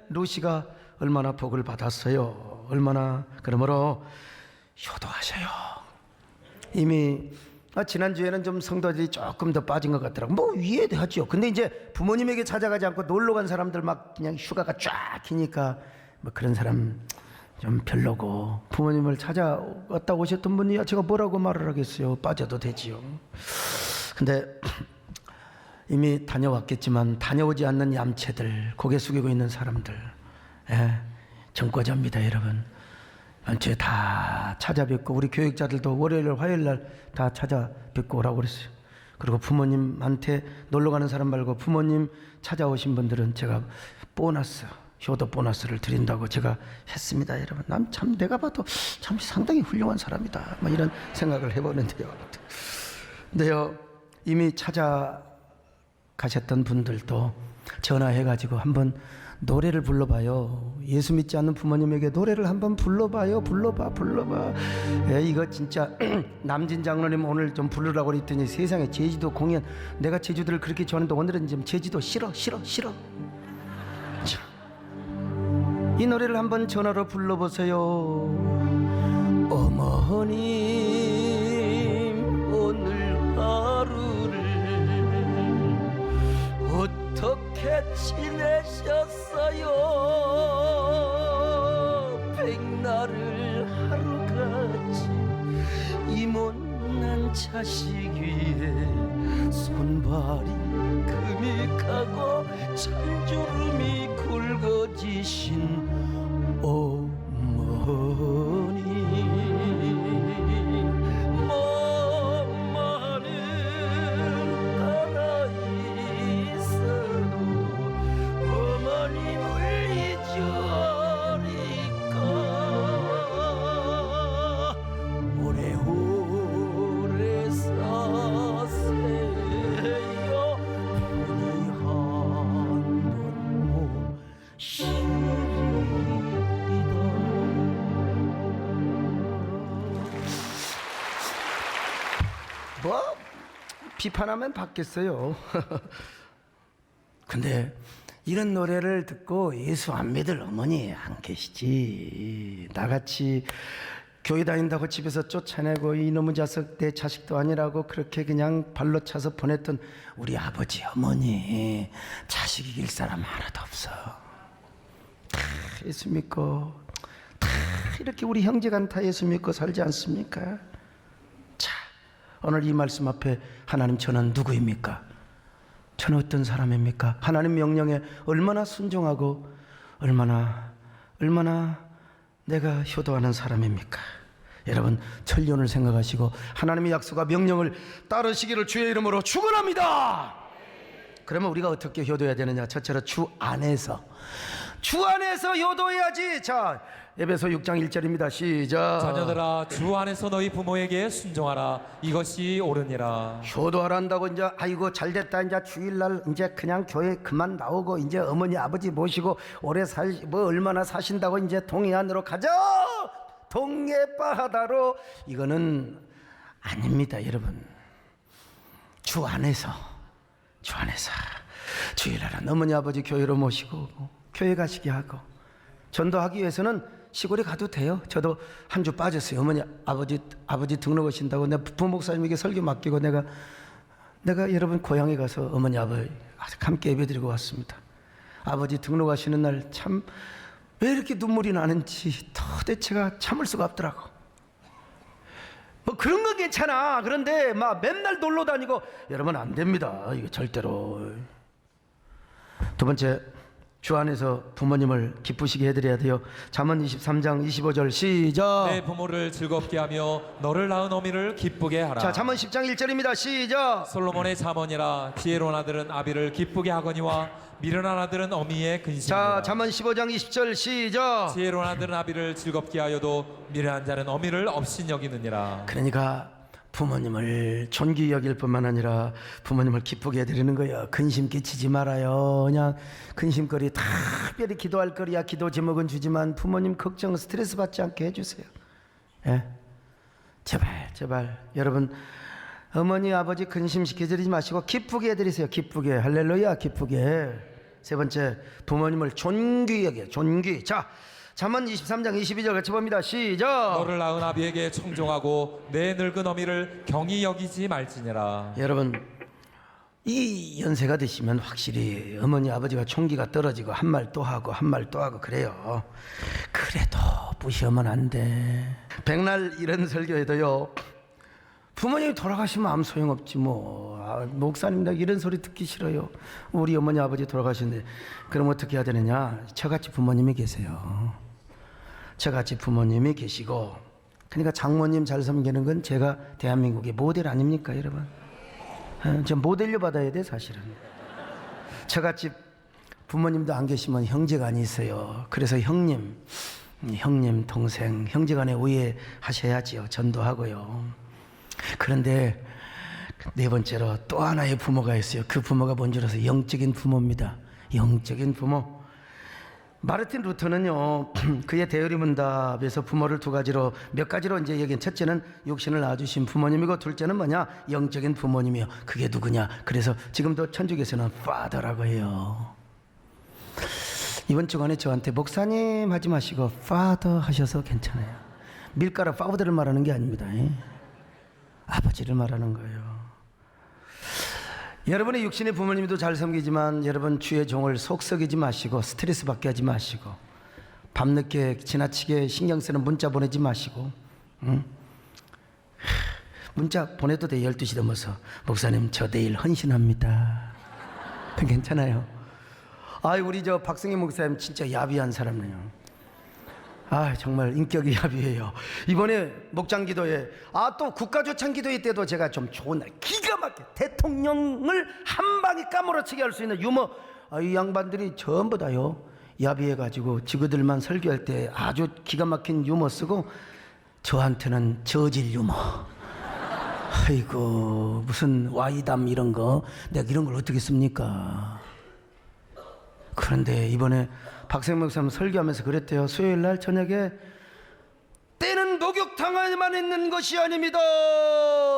루시가 얼마나 복을 받았어요. 얼마나. 그러므로 효도하셔요. 이미 지난주에는 좀 성도들이 조금 더 빠진 것 같더라고. 뭐 이해하죠. 근데 이제 부모님에게 찾아가지 않고 놀러 간 사람들 막 그냥 휴가가 쫙 기니까 뭐 그런 사람 좀 별로고, 부모님을 찾아왔다 오셨던 분이 제가 뭐라고 말을 하겠어요. 빠져도 되지요. 근데 이미 다녀왔겠지만 다녀오지 않는 얌체들, 고개 숙이고 있는 사람들, 정과자입니다. 여러분 연초에 다 찾아뵙고, 우리 교육자들도 월요일 화요일 날 다 찾아뵙고 오라고 그랬어요. 그리고 부모님한테 놀러가는 사람 말고 부모님 찾아오신 분들은 제가 보너스, 효도 보너스를 드린다고 제가 했습니다. 여러분 난 참 내가 봐도 참 상당히 훌륭한 사람이다, 뭐 이런 생각을 해보는데요. 근데요, 이미 찾아가셨던 분들도 전화해가지고 한번 노래를 불러봐요. 예수 믿지 않는 부모님에게 노래를 한번 불러봐요. 불러봐. 이거 진짜 남진 장로님 오늘 좀 부르라고 그랬더니 세상에 제주도 공연, 내가 제주도를 그렇게 좋아하는데 오늘은 좀 제주도 싫어. 참. 이 노래를 한번 전화로 불러보세요. 어머님 오늘 하루를 어떻게 지내셨어요? 백날을 하루같이 이 못난 자식 위에 손발이 금이 가고 찬주름이 굵어지신 어머니. 엄마는 떠나 있어도 어머님을 잊으리까. 오래오래 사세요. 편히 한번 뭐 비판하면 받겠어요. 근데 이런 노래를 듣고 예수 안 믿을 어머니 안 계시지. 나같이 교회 다닌다고 집에서 쫓아내고 이놈의 자식 내 자식도 아니라고 그렇게 그냥 발로 차서 보냈던 우리 아버지 어머니 자식 이길 사람 하나도 없어. 다 예수 믿고 다 이렇게 우리 형제간 다 예수 믿고 살지 않습니까? 자, 오늘 이 말씀 앞에 하나님 저는 누구입니까? 저는 어떤 사람입니까? 하나님 명령에 얼마나 순종하고 얼마나 내가 효도하는 사람입니까? 여러분 천년을 생각하시고 하나님의 약속과 명령을 따르시기를 주의 이름으로 축원합니다. 그러면 우리가 어떻게 효도해야 되느냐? 첫째로 주 안에서 효도해야지. 자, 에베소 6장 1절입니다. 시작. 자녀들아 주 안에서 너희 부모에게 순종하라. 이것이 옳으니라. 효도하라 한다고 이제 아이고 잘됐다 이제 주일날 이제 그냥 교회 그만 나오고 이제 어머니 아버지 모시고 오래 얼마나 사신다고 이제 동해 안으로 가자. 동해바다로. 이거는 아닙니다, 여러분. 주 안에서 주일날은 어머니 아버지 교회로 모시고 교회 가시게 하고 전도하기 위해서는 시골에 가도 돼요. 저도 한 주 빠졌어요. 어머니 아버지 등록 오신다고 내가 부목사님에게 설교 맡기고 내가 여러분 고향에 가서 어머니 아버지 함께 예배드리고 왔습니다. 아버지 등록하시는 날 참 왜 이렇게 눈물이 나는지 도대체가 참을 수가 없더라고. 뭐 그런 건 괜찮아. 그런데 막 맨날 놀러 다니고 여러분 안 됩니다. 이거 절대로. 두 번째, 주 안에서 부모님을 기쁘시게 해드려야 돼요. 잠언 23장 25절 시작. 내 부모를 즐겁게 하며 너를 낳은 어미를 기쁘게 하라. 자, 잠언 10장 1절입니다. 시작. 솔로몬의 잠언이라. 지혜로운 아들은 아비를 기쁘게 하거니와 미련한 아들은 어미의 근심이라. 자, 잠언 15장 20절 시작. 지혜로운 아들은 아비를 즐겁게 하여도 미련한 자는 어미를 업신여기느니라. 그러니까 부모님을 존귀히 여길 뿐만 아니라 부모님을 기쁘게 해드리는 거예요. 근심 끼치지 말아요. 그냥 근심거리 특별히 기도할 거리야 기도 제목은 주지만 부모님 걱정 스트레스 받지 않게 해주세요. 예? 제발 여러분 어머니 아버지 근심시켜드리지 마시고 기쁘게 해드리세요. 기쁘게. 할렐루야. 기쁘게. 세 번째, 부모님을 존귀히 여겨요. 존귀. 자, 잠언 23장 22절 같이 봅니다. 시작. 너를 낳은 아비에게 청종하고 내 늙은 어미를 경히 여기지 말지니라. 여러분 이 연세가 되시면 확실히 어머니 아버지가 총기가 떨어지고 한 말 또 하고 한 말 또 하고 그래요. 그래도 무시하면 안 돼. 백날 이런 설교해도요 부모님이 돌아가시면 아무 소용없지 뭐. 목사님 나 이런 소리 듣기 싫어요. 우리 어머니 아버지 돌아가셨는데 그럼 어떻게 해야 되느냐? 저같이 부모님이 계세요. 저같이 부모님이 계시고 그러니까 장모님 잘 섬기는 건 제가 대한민국의 모델 아닙니까 여러분? 저 모델료 받아야 돼 사실은. 저같이 부모님도 안 계시면 형제간이 있어요. 그래서 형님 동생 형제간에 우애하셔야지요. 전도하고요. 그런데 네 번째로 또 하나의 부모가 있어요. 그 부모가 뭔지 알아서 영적인 부모입니다. 영적인 부모. 마르틴 루터는요 그의 대의문답에서 부모를 몇 가지로 이제 얘기한 첫째는 육신을 낳아주신 부모님이고 둘째는 뭐냐 영적인 부모님이요. 그게 누구냐? 그래서 지금도 천주교에서는 Father라고 해요. 이번 주간에 저한테 목사님 하지 마시고 Father 하셔서 괜찮아요. 밀가루 파우더를 말하는 게 아닙니다. 아버지를 말하는 거예요. 여러분의 육신의 부모님도 잘 섬기지만 여러분 주의 종을 속썩이지 마시고 스트레스 받게 하지 마시고 밤늦게 지나치게 신경 쓰는 문자 보내지 마시고 문자 보내도 돼. 12시 넘어서 목사님 저 내일 헌신합니다. 괜찮아요. 아이 우리 저 박승희 목사님 진짜 야비한 사람이에요. 아 정말 인격이 야비해요. 이번에 목장 기도회 또 국가조창 기도회 때도 제가 좀 좋은 날 기가 막혀 대통령을 한 방에 까무러치게 할 수 있는 유머 이 양반들이 전부 다요 야비해가지고 지그들만 설교할 때 아주 기가 막힌 유머 쓰고 저한테는 저질 유머. 아이고 무슨 와이담 이런 거 내가 이런 걸 어떻게 씁니까? 그런데 이번에 박세영 목사님 설교하면서 그랬대요. 수요일 날 저녁에 때는 목욕탕에만 있는 것이 아닙니다.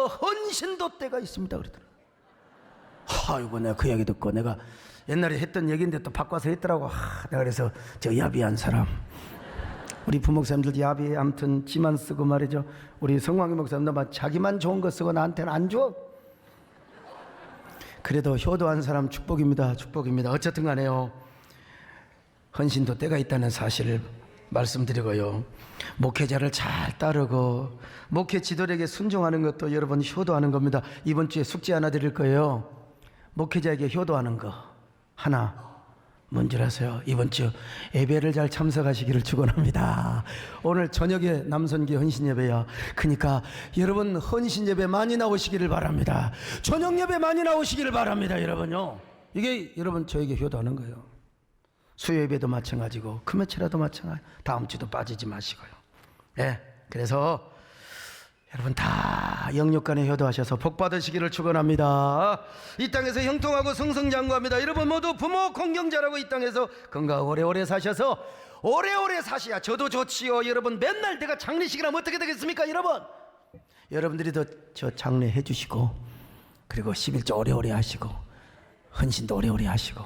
헌신도 때가 있습니다. 그러더라고요. 아이고 내가 그 얘기 듣고 내가 옛날에 했던 얘기인데 또 바꿔서 했더라고. 내가 그래서 저 야비한 사람 우리 부목사님들 야비해. 아무튼 지만 쓰고 말이죠. 우리 성광희 목사님도 막 자기만 좋은 거 쓰고 나한테는 안 줘. 그래도 효도한 사람 축복입니다. 축복입니다. 어쨌든 간에요. 헌신도 때가 있다는 사실을 말씀드리고요. 목회자를 잘 따르고 목회 지도력에 순종하는 것도 여러분 효도하는 겁니다. 이번 주에 숙제 하나 드릴 거예요. 목회자에게 효도하는 거 하나 뭔지 아세요? 이번 주 예배를 잘 참석하시기를 축원합니다. 오늘 저녁에 남선기 헌신 예배야. 그러니까 여러분 헌신 예배 많이 나오시기를 바랍니다. 저녁 예배 많이 나오시기를 바랍니다. 여러분요. 이게 여러분 저에게 효도하는 거예요. 수요 예배도 마찬가지고 금요일에도 마찬가지. 다음 주도 빠지지 마시고요. 네, 그래서 여러분 다 영육간에 효도하셔서 복 받으시기를 축원합니다. 이 땅에서 형통하고 승승장구합니다. 여러분 모두 부모 공경자라고 이 땅에서 건강 오래오래 사셔서 오래오래 사셔야 저도 좋지요. 여러분 맨날 내가 장례식이라면 어떻게 되겠습니까? 여러분들이 더 저 장례 해주시고 그리고 11조 오래오래 하시고 헌신도 오래오래 하시고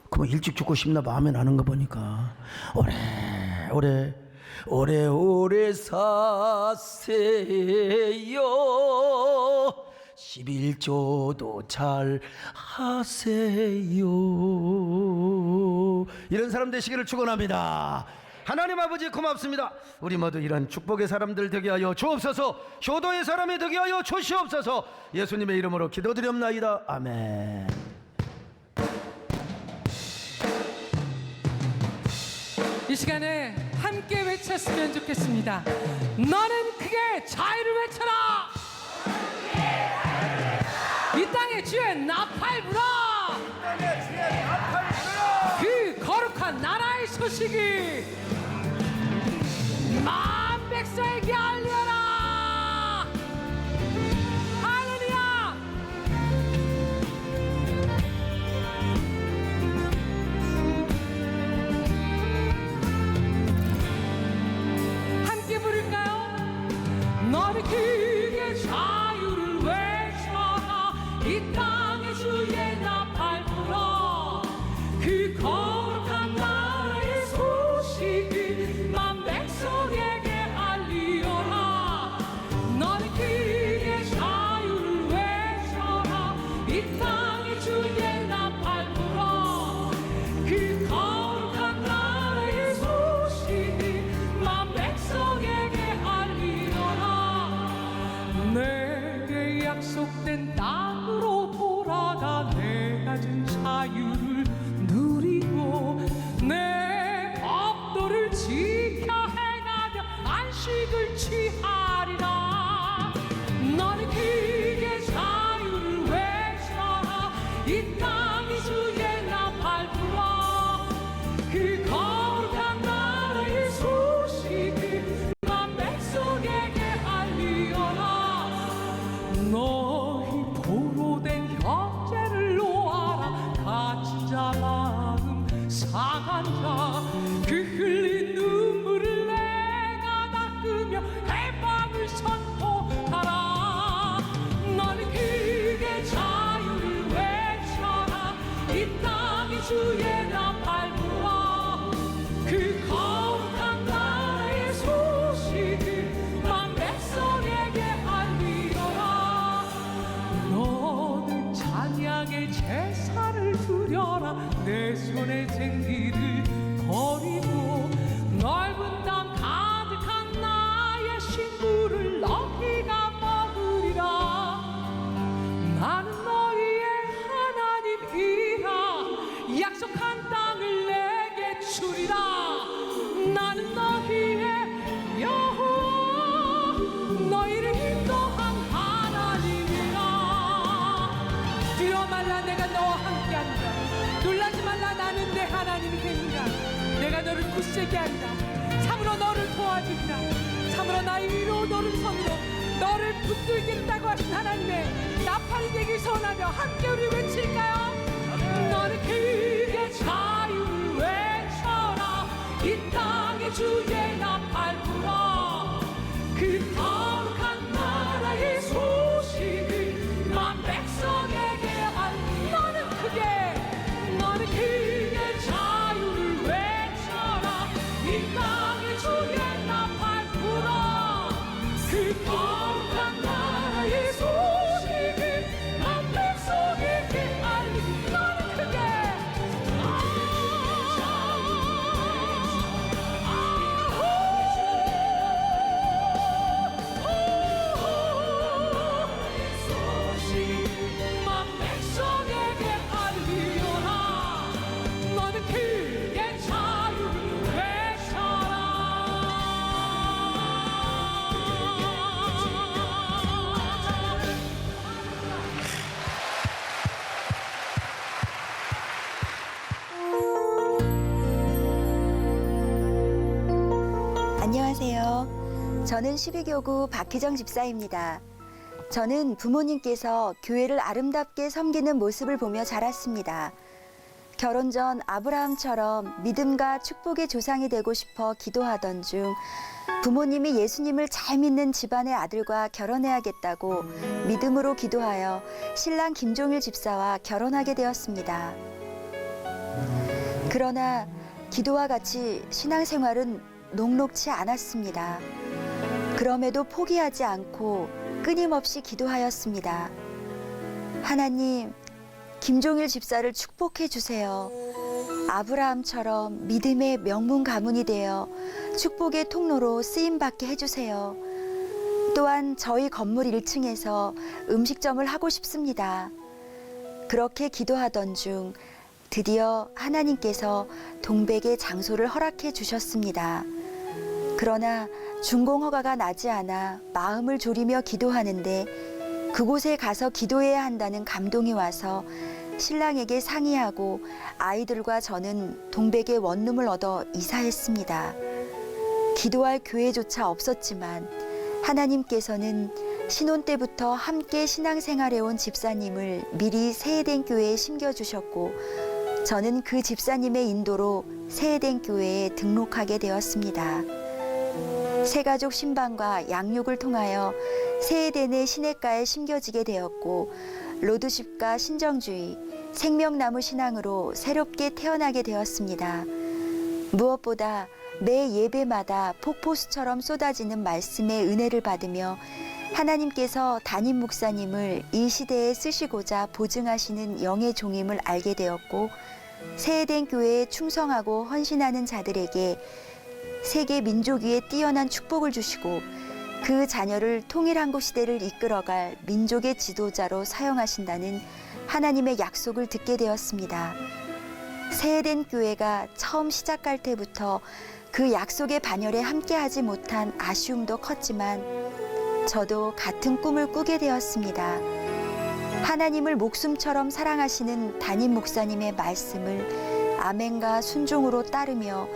그럼 일찍 죽고 싶나 봐. 아멘 하는 거 보니까 오래오래 사세요. 11조도 잘 하세요. 이런 사람 되시기를 축원합니다. 하나님 아버지 고맙습니다. 우리 모두 이런 축복의 사람들 되게 하여 주옵소서. 효도의 사람이 되게 하여 주시옵소서. 예수님의 이름으로 기도드렸나이다. 아멘. 이 시간에 함께 외쳤으면 좋겠습니다. 너는 크게 자유를 외쳐라. 이 땅에 주의 나팔 불어. 그 거룩한 나라의 소식이 만 백성에게 알려라. 할렐루야. 함께 부를까요? 너는 크게 자유를 외쳐라. 이 땅에 주의 나팔 불어. 그 거룩한 나라의 소식을 만 백성에게 알리어라. 너는 크게 자유를 외쳐라. 이 땅에 주의 나팔 불어. 그 거룩한 나라의 소식을 만 백성에게 알리어라. 내게 약속된 땅으로 돌아가 내 가진 자유를 누리고 내 법도를 지켜 행하며 안식을 취하리라. 너는 크게 자유를 외쳐라. 이 땅이 주의 나팔 불어. 그 거룩한 나라의 소식을 만 백성에게 알리어라. 너희 포로된 형제를 놓아라. 갇힌 자 마음 상한 자 그 흘린 눈물을 내가 닦으며 해방을 선포하라. 너는 크게 자유를 외쳐라. 이 땅이 주의 나라 내 손에 생기를 버리고 넓은 땅 가득한 나의 신부를 너희가 먹으리라. 나는 너희의 하나님이라. 약속한 땅을 내게 주리라. 나는 너희의 여호와 너희를 인도한 하나님이라. 두려워 말라 내가 너와 함께한다. 놀라지 말라 나는 내 하나님이 되니라. 내가 너를 굳세게 한다. 참으로 너를 도와주리라. 참으로 나의 위로 너를 손으로 너를 붙들겠다고 하신 하나님의 나팔이 되길 소원하며 함께 우리 외칠까요? 너는 크게 자유를 외쳐라. 이 땅에 주의 나팔 불어. 그 거룩한 나라의 소식을 만 백성에게 알리. 너는 크게 자유를 외쳐라. 이 땅에 주의 나팔 불어. 그 거룩한 나라의 소식을 만 백성에게 알리. 너는 크게 만 백성에게 알리오라. 너는 크게 자유를 외쳐라. 안녕하세요. 저는 12교구 박희정 집사입니다. 저는 부모님께서 교회를 아름답게 섬기는 모습을 보며 자랐습니다. 결혼 전 아브라함처럼 믿음과 축복의 조상이 되고 싶어 기도하던 중 부모님이 예수님을 잘 믿는 집안의 아들과 결혼해야겠다고 믿음으로 기도하여 신랑 김종일 집사와 결혼하게 되었습니다. 그러나 기도와 같이 신앙생활은 녹록치 않았습니다. 그럼에도 포기하지 않고 끊임없이 기도하였습니다. 하나님, 김종일 집사를 축복해 주세요. 아브라함처럼 믿음의 명문 가문이 되어 축복의 통로로 쓰임받게 해주세요. 또한 저희 건물 1층에서 음식점을 하고 싶습니다. 그렇게 기도하던 중 드디어 하나님께서 동백의 장소를 허락해 주셨습니다. 그러나 준공 허가가 나지 않아 마음을 졸이며 기도하는데 그곳에 가서 기도해야 한다는 감동이 와서 신랑에게 상의하고 아이들과 저는 동백의 원룸을 얻어 이사했습니다. 기도할 교회조차 없었지만 하나님께서는 신혼 때부터 함께 신앙생활해온 집사님을 미리 세해된 교회에 심겨주셨고 저는 그 집사님의 인도로 세해된 교회에 등록하게 되었습니다. 새가족 신방과 양육을 통하여 세해된의 시냇가에 심겨지게 되었고 로드십과 신정주의, 생명나무 신앙으로 새롭게 태어나게 되었습니다. 무엇보다 매 예배마다 폭포수처럼 쏟아지는 말씀의 은혜를 받으며 하나님께서 담임 목사님을 이 시대에 쓰시고자 보증하시는 영의 종임을 알게 되었고 세해된 교회에 충성하고 헌신하는 자들에게 세계 민족 위에 뛰어난 축복을 주시고 그 자녀를 통일한국 시대를 이끌어갈 민족의 지도자로 사용하신다는 하나님의 약속을 듣게 되었습니다. 세해된 교회가 처음 시작할 때부터 그 약속의 반열에 함께하지 못한 아쉬움도 컸지만 저도 같은 꿈을 꾸게 되었습니다. 하나님을 목숨처럼 사랑하시는 담임 목사님의 말씀을 아멘과 순종으로 따르며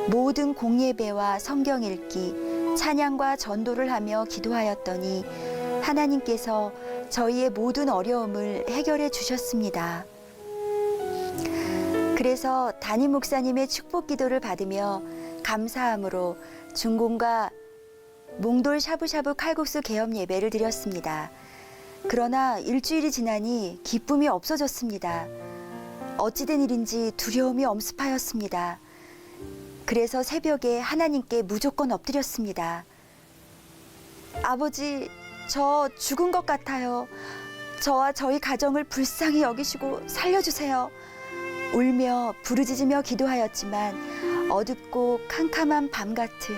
모든 공예배와 성경 읽기, 찬양과 전도를 하며 기도하였더니 하나님께서 저희의 모든 어려움을 해결해 주셨습니다. 그래서 담임 목사님의 축복 기도를 받으며 감사함으로 중공과 몽돌 샤브샤브 칼국수 개업 예배를 드렸습니다. 그러나 일주일이 지나니 기쁨이 없어졌습니다. 어찌된 일인지 두려움이 엄습하였습니다. 그래서 새벽에 하나님께 무조건 엎드렸습니다. 아버지, 저 죽은 것 같아요. 저와 저희 가정을 불쌍히 여기시고 살려주세요. 울며 부르짖으며 기도하였지만 어둡고 캄캄한 밤 같은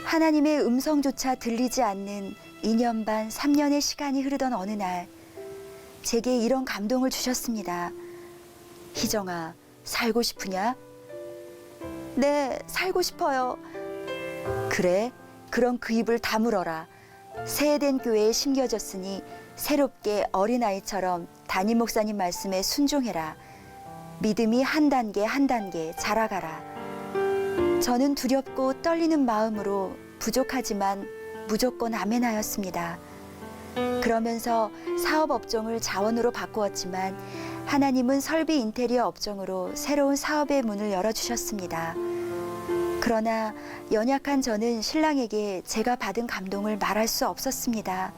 하나님의 음성조차 들리지 않는 2년 반, 3년의 시간이 흐르던 어느 날 제게 이런 감동을 주셨습니다. 희정아, 살고 싶으냐? 네, 살고 싶어요. 그래, 그럼 그 입을 다물어라. 새해된 교회에 심겨졌으니 새롭게 어린아이처럼 담임 목사님 말씀에 순종해라. 믿음이 한 단계 한 단계 자라가라. 저는 두렵고 떨리는 마음으로 부족하지만 무조건 아멘하였습니다. 그러면서 사업 업종을 자원으로 바꾸었지만 하나님은 설비 인테리어 업종으로 새로운 사업의 문을 열어주셨습니다. 그러나 연약한 저는 신랑에게 제가 받은 감동을 말할 수 없었습니다.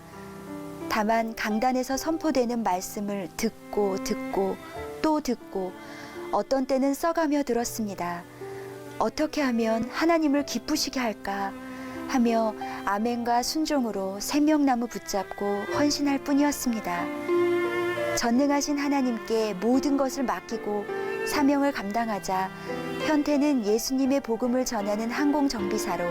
다만 강단에서 선포되는 말씀을 듣고 또 듣고 어떤 때는 써가며 들었습니다. 어떻게 하면 하나님을 기쁘시게 할까 하며 아멘과 순종으로 생명나무 붙잡고 헌신할 뿐이었습니다. 전능하신 하나님께 모든 것을 맡기고 사명을 감당하자 현태는 예수님의 복음을 전하는 항공정비사로,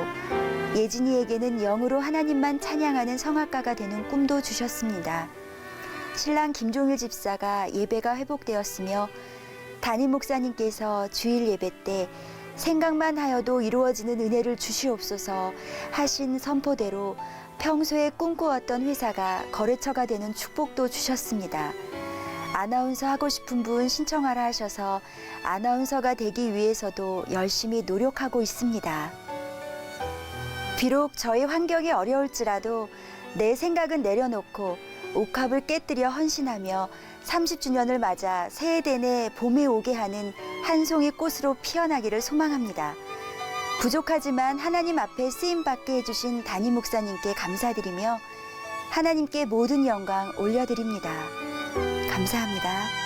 예진이에게는 영으로 하나님만 찬양하는 성악가가 되는 꿈도 주셨습니다. 신랑 김종일 집사가 예배가 회복되었으며 담임 목사님께서 주일 예배 때 생각만 하여도 이루어지는 은혜를 주시옵소서 하신 선포대로 평소에 꿈꾸었던 회사가 거래처가 되는 축복도 주셨습니다. 아나운서 하고 싶은 분 신청하라 하셔서 아나운서가 되기 위해서도 열심히 노력하고 있습니다. 비록 저의 환경이 어려울지라도 내 생각은 내려놓고 옥합을 깨뜨려 헌신하며 30주년을 맞아 새해 내내 봄이 오게 하는 한 송이 꽃으로 피어나기를 소망합니다. 부족하지만 하나님 앞에 쓰임받게 해주신 담임 목사님께 감사드리며 하나님께 모든 영광 올려드립니다. 감사합니다.